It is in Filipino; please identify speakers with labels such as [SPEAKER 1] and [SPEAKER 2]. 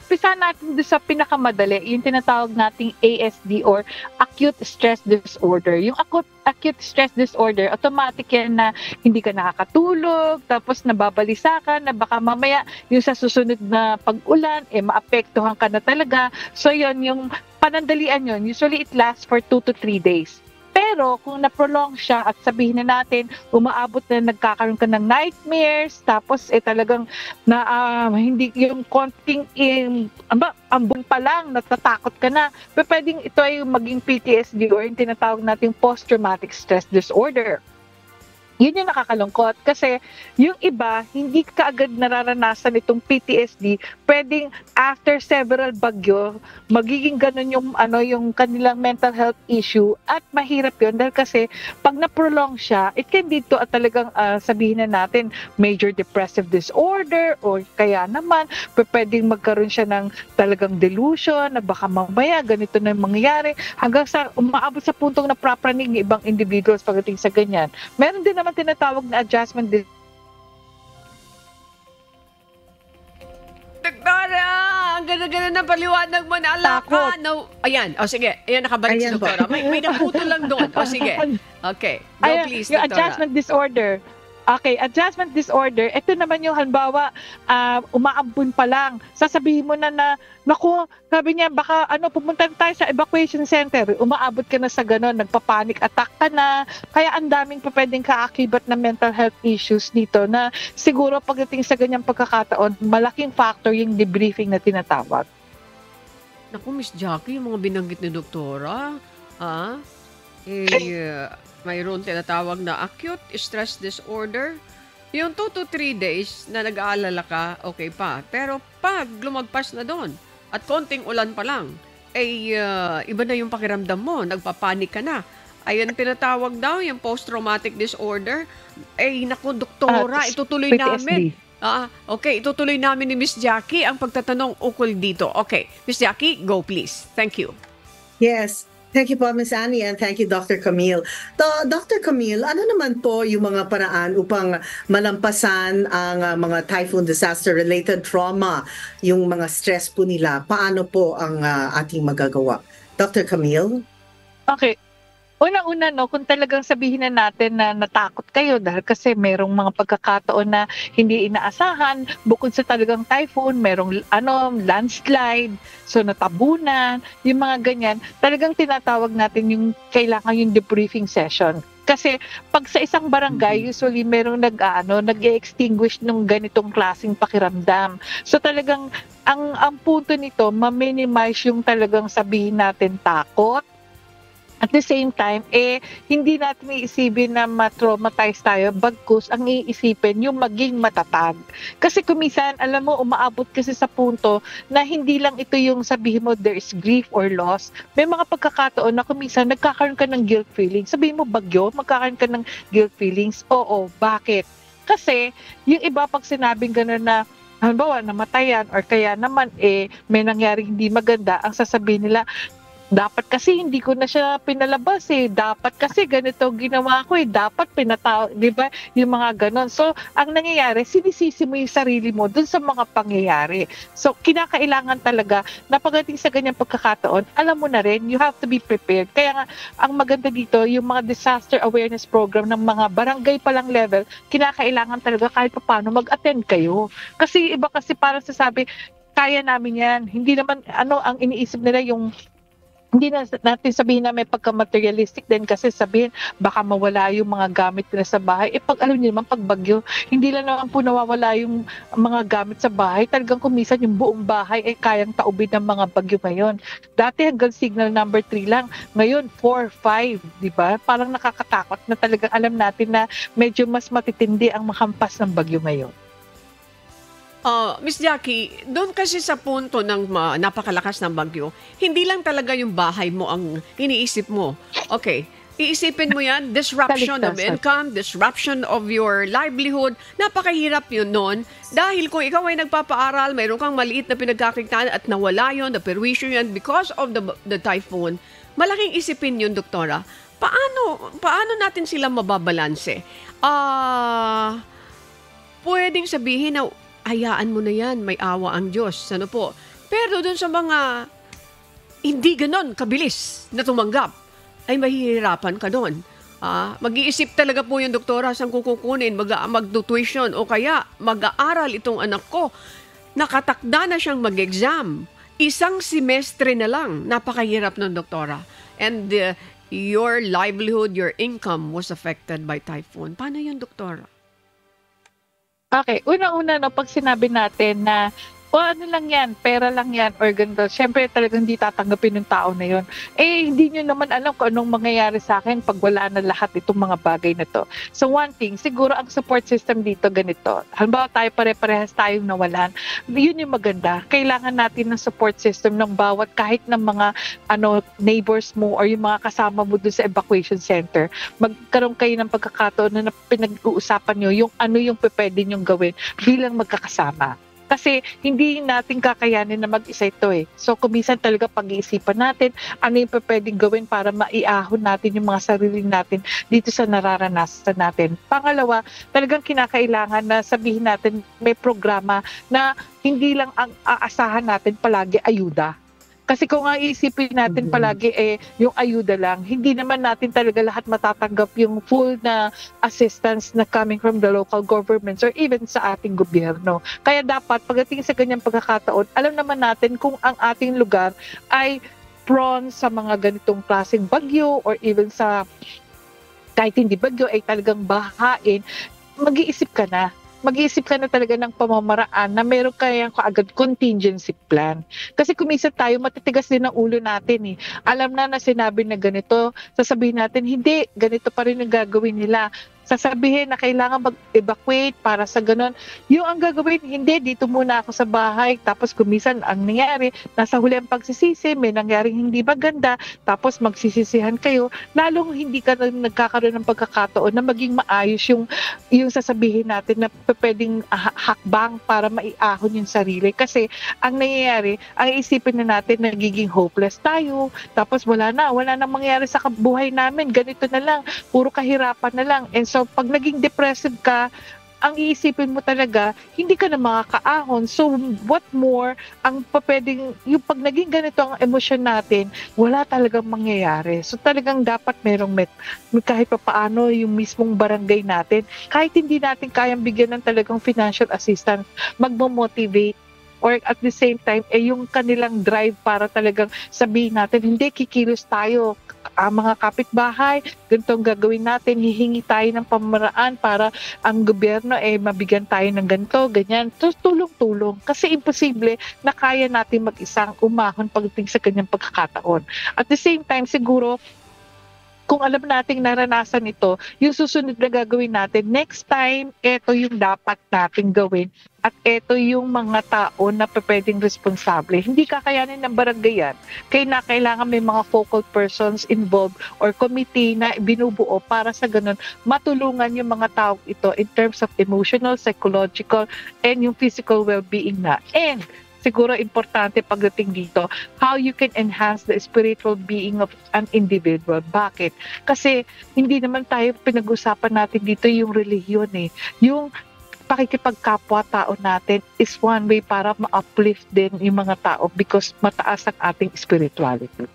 [SPEAKER 1] umpisa natin do'n sa pinakamadali, yung tinatawag nating ASD or acute stress disorder. Yung acute stress disorder, automatic yan na hindi ka nakakatulog, tapos nababalisa ka na baka mamaya yung sa susunod na pag-ulan, maapektuhan ka na talaga. So yun, yung panandalian yun, usually it lasts for 2 to 3 days. Pero kung na-prolong siya at sabihin na natin, umaabot na nagkakaroon ka ng nightmares, tapos talagang na hindi yung konting ambon pa lang, natatakot ka na. Pero pwedeng ito ay maging PTSD or yung tinatawag nating post-traumatic stress disorder. Yun yung nakakalungkot kasi yung iba hindi kaagad nararanasan itong PTSD, pwedeng after several bagyo magiging ganun yung kanilang mental health issue at mahirap yun dahil kasi pag na-prolong siya, it can lead to talagang sabihin na natin major depressive disorder or kaya naman pwedeng magkaroon siya ng talagang delusion na baka mamaya ganito na yung mangyayari hanggang sa umaabot sa puntong naprapraning ng ibang individuals pagdating sa ganyan. Meron din naman tinatawag na adjustment
[SPEAKER 2] Doktora, ang ganda-ganda ng paliwanag mo na alaka. No, ayan, sige. Ayan, nakabalik si Doktora. May naputo lang doon. Sige. Okay. Go please,
[SPEAKER 1] yung
[SPEAKER 2] Doktora.
[SPEAKER 1] adjustment disorder. Okay, adjustment disorder, ito naman yung halimbawa, umaambon pa lang. Sasabihin mo na naku, sabi niya, baka pumunta tayo sa evacuation center. Umaabot ka na sa gano'n, nagpa-panic attack ka na. Kaya ang daming pa pwedeng kaakibat na mental health issues dito na siguro pagdating sa ganyang pagkakataon, malaking factor yung debriefing na tinatawag.
[SPEAKER 2] Naku, Miss Jackie, yung mga binanggit ni Doktora, mayroon tinatawag na acute stress disorder. Yung 2 to 3 days na nag-aalala ka, okay pa. Pero pag lumagpas na doon at konting ulan pa lang, iba na yung pakiramdam mo, nagpapanik ka na. Ayun tinatawag daw yung post-traumatic disorder. Naku, Doktora, itutuloy
[SPEAKER 1] PTSD.
[SPEAKER 2] namin. Okay, itutuloy namin ni Miss Jackie ang pagtatanong ukol dito. Okay, Miss Jackie, go please. Thank you.
[SPEAKER 3] Yes. Thank you po, Ms. Annie, and thank you, Dr. Camille. Dr. Camille, ano naman po yung mga paraan upang malampasan ang mga typhoon disaster-related trauma, yung mga stress po nila? Paano po ang ating magagawa? Dr. Camille?
[SPEAKER 1] Okay. Una-una, kung talagang sabihin na natin na natakot kayo dahil kasi merong mga pagkakataon na hindi inaasahan, bukod sa talagang typhoon, merong landslide, so natabunan, yung mga ganyan, talagang tinatawag natin yung kailangan yung debriefing session. Kasi pag sa isang barangay, usually merong nag-extinguish ng ganitong klaseng pakiramdam. So talagang ang punto nito, ma-minimize yung talagang sabihin natin takot. At the same time, hindi natin iisipin na ma-traumatize tayo, bagkus ang iisipin yung maging matatag. Kasi kumisan, alam mo, umaabot kasi sa punto na hindi lang ito yung sabihin mo there is grief or loss. May mga pagkakataon na kumisan nagkakaroon ka ng guilt feelings. Sabihin mo bagyo, magkakaroon ka ng guilt feelings. Oo, bakit? Kasi yung iba pag sinabing gano'n na halimbawa namatayan or kaya naman may nangyaring hindi maganda, ang sasabihin nila, dapat kasi hindi ko na siya pinalabas dapat kasi ganito ginawa ko dapat pinatawag, di ba? Yung mga ganon. So, ang nangyayari, sinisisi mo yung sarili mo dun sa mga pangyayari. So, kinakailangan talaga na pagdating sa ganyang pagkakataon, alam mo na rin, you have to be prepared. Kaya nga, ang maganda dito, yung mga disaster awareness program ng mga barangay palang level, kinakailangan talaga kahit paano mag-attend kayo. Kasi iba kasi parang sasabi, kaya namin yan. Hindi naman, ang iniisip nila yung hindi na natin sabihin na may pagka-materialistic din kasi sabihin baka mawala yung mga gamit nila sa bahay. Pag alam niyo naman, pag bagyo, hindi lang naman po nawawala yung mga gamit sa bahay. Talagang kumisan yung buong bahay kayang taubin ng mga bagyo ngayon. Dati hanggang signal number 3 lang. Ngayon, 4, 5, di ba? Parang nakakatakot na talagang alam natin na medyo mas matitindi ang makampas ng bagyo ngayon.
[SPEAKER 2] Miss Jackie, doon kasi sa punto ng napakalakas ng bagyo, hindi lang talaga yung bahay mo ang iniisip mo. Okay, iisipin mo yan, disruption of income, disruption of your livelihood. Napakahirap yun noon. Dahil kung ikaw ay nagpapaaral, mayroon kang maliit na pinagkakitaan at nawala yun, naperwisyo yan because of the typhoon, malaking isipin yun, Doktora. Paano natin sila mababalanse? Pwedeng sabihin na hayaan mo na yan, may awa ang Diyos. Ano po? Pero dun sa mga hindi ganon kabilis na tumanggap, ay mahihirapan ka doon. Mag-iisip talaga po yung doktora saan ko kukunin, mag-tuition o kaya mag-aaral itong anak ko. Nakatakda na siyang mag-exam. Isang semestre na lang, napakahirap ng doktora. And your livelihood, your income was affected by typhoon. Paano yun, doktora?
[SPEAKER 1] Okay, unang-una 'no, 'pag sinabi natin na, "O ano lang 'yan, pera lang 'yan," or ganito, siyempre talagang hindi tatanggapin ng tao na 'yon. Hindi niyo naman alam kung anong mangyayari sa'kin 'pag wala na lahat itong mga bagay na 'to. So one thing, siguro ang support system dito ganito, halimbawa tayo pare-parehas tayong nawalan, 'yun yung maganda. Kailangan natin ng support system ng bawat kahit ng mga neighbors mo or yung mga kasama mo dun sa evacuation center. Magkaroon kayo ng pagkakataon na pinag-uusapan niyo yung ano yung pupuwede niyong gawin bilang magkakasama. Kasi hindi natin kakayanin na mag-isa ito eh. So kuminsan talaga pag-iisipan natin ano yung pupuwedeng gawin para maiahon natin yung mga sarili natin dito sa nararanasan natin. Pangalawa, talagang kinakailangan na sabihin natin may programa na hindi lang ang aasahan natin palagi ayuda. Kasi kung iisipin natin palagi yung ayuda lang, hindi naman natin talaga lahat matatanggap yung full na assistance na coming from the local governments or even sa ating gobyerno. Kaya dapat pagdating sa ganyang pagkakataon, alam naman natin kung ang ating lugar ay prone sa mga ganitong klaseng bagyo or even sa kahit hindi bagyo ay talagang bahain, mag-iisip ka na. Mag-iisip ka na talaga ng pamamaraan na meron kayang kaagad contingency plan. Kasi kuminsan tayo matitigas din ang ulo natin eh. Alam na sinabi na ganito, sasabihin natin, hindi, ganito pa rin ang gagawin nila. Sasabihin na kailangan mag-evacuate para sa ganun. Yung ang gagawin, hindi, dito muna ako sa bahay. Tapos kumisan ang nangyari, nasa huli ang pagsisisi, may nangyaring hindi maganda, tapos magsisisihan kayo, lalong hindi ka nagkakaroon ng pagkakataon na maging maayos yung sasabihin natin na pwedeng hakbang para maiahon yung sarili. Kasi ang nangyayari, ang isipin na natin nagiging hopeless tayo, tapos wala na mangyayari sa buhay namin, ganito na lang, puro kahirapan na lang. And so pag naging depressive ka, ang iisipin mo talaga, hindi ka na makakaahon. So what more, ang pwedeng, yung pag naging ganito ang emosyon natin, wala talagang mangyayari. So talagang dapat kahit pa paano yung mismong barangay natin, kahit hindi natin kayang bigyan ng talagang financial assistance, magmo-motivate or at the same time, yung kanilang drive para talagang sabihin natin, hindi, kikilos tayo. Mga kapitbahay, ganito ang gagawin natin, hihingi tayo ng pamaraan para ang gobyerno mabigyan tayo ng ganito, ganyan. So, tulong-tulong. Kasi imposible na kaya natin mag-isang umahon pagdating sa kanyang pagkakataon. At the same time, siguro, kung alam nating naranasan ito, yung susunod na gagawin natin, next time, ito yung dapat nating gawin at ito yung mga tao na pwedeng responsable. Hindi kakayanin ng barangay yan. Kaya kailangan may mga focal persons involved or committee na binubuo para sa ganun matulungan yung mga tao ito in terms of emotional, psychological, and yung physical well-being na. And siguro importante pagdating dito, how you can enhance the spiritual being of an individual. Bakit? Kasi hindi naman tayo pinag-usapan natin dito yung relihiyon eh. Yung pakikipagkapwa-tao natin is one way para ma-uplift din yung mga tao because mataas ang ating spirituality.